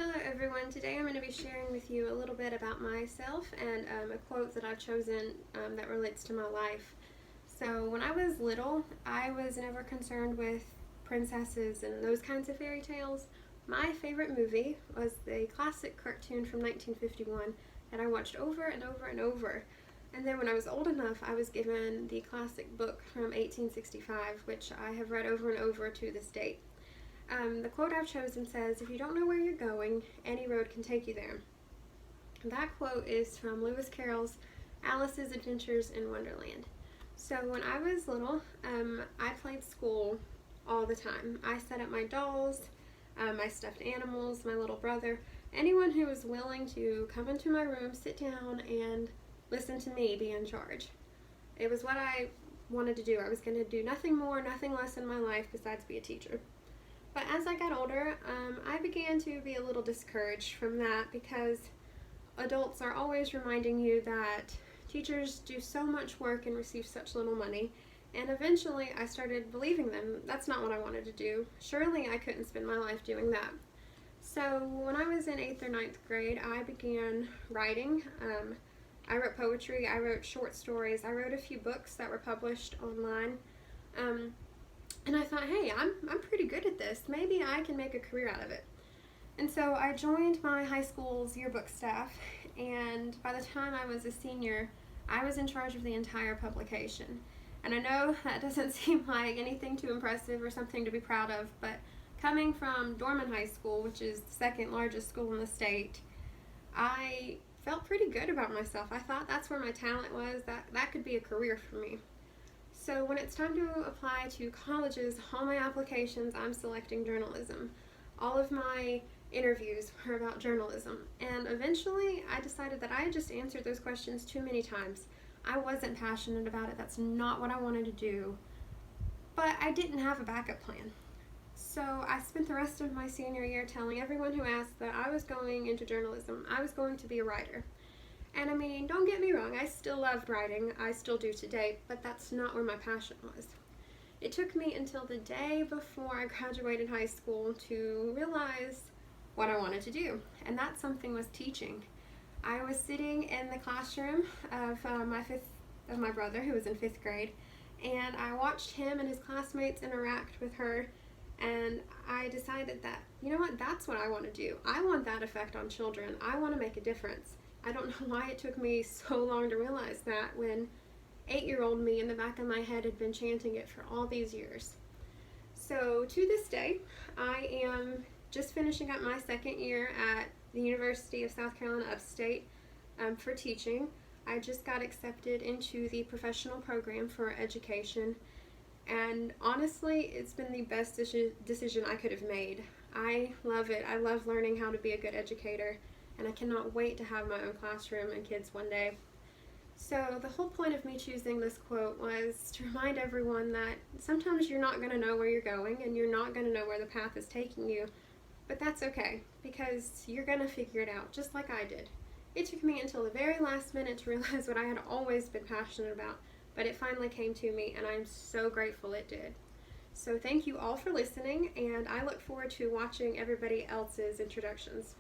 Hello everyone, today I'm going to be sharing with you a little bit about myself and a quote that I've chosen that relates to my life. So when I was little, I was never concerned with princesses and those kinds of fairy tales. My favorite movie was the classic cartoon from 1951 that I watched over and over and over. And then when I was old enough, I was given the classic book from 1865, which I have read over and over to this date. The quote I've chosen says, "If you don't know where you're going, any road can take you there." And that quote is from Lewis Carroll's Alice's Adventures in Wonderland. So when I was little, I played school all the time. I set up my dolls, my stuffed animals, my little brother, anyone who was willing to come into my room, sit down, and listen to me be in charge. It was what I wanted to do. I was going to do nothing more, nothing less in my life besides be a teacher. But as I got older, I began to be a little discouraged from that because adults are always reminding you that teachers do so much work and receive such little money. And eventually I started believing them. That's not what I wanted to do. Surely I couldn't spend my life doing that. So when I was in 8th or ninth grade, I began writing. I wrote poetry, I wrote short stories, I wrote a few books that were published online. And I thought, hey, I'm pretty good at this. Maybe I can make a career out of it. And so I joined my high school's yearbook staff, and by the time I was a senior, I was in charge of the entire publication. And I know that doesn't seem like anything too impressive or something to be proud of, but coming from Dorman High School, which is the second largest school in the state, I felt pretty good about myself. I thought that's where my talent was, that could be a career for me. So when it's time to apply to colleges, all my applications, I'm selecting journalism. All of my interviews were about journalism. And eventually I decided that I had just answered those questions too many times. I wasn't passionate about it. That's not what I wanted to do. But I didn't have a backup plan. So I spent the rest of my senior year telling everyone who asked that I was going into journalism. I was going to be a writer. And I mean, don't get me wrong, I still loved writing, I still do today, but that's not where my passion was. It took me until the day before I graduated high school to realize what I wanted to do, and that something was teaching. I was sitting in the classroom of my brother, who was in 5th grade, and I watched him and his classmates interact with her, and I decided that, you know what, that's what I want to do. I want that effect on children. I want to make a difference. I don't know why it took me so long to realize that when 8-year-old me in the back of my head had been chanting it for all these years. So to this day, I am just finishing up my second year at the University of South Carolina Upstate for teaching. I just got accepted into the professional program for education, and honestly, it's been the best decision I could have made. I love it. I love learning how to be a good educator, and I cannot wait to have my own classroom and kids one day. So the whole point of me choosing this quote was to remind everyone that sometimes you're not going to know where you're going and you're not going to know where the path is taking you, but that's okay because you're going to figure it out just like I did. It took me until the very last minute to realize what I had always been passionate about, but it finally came to me and I'm so grateful it did. So thank you all for listening, and I look forward to watching everybody else's introductions.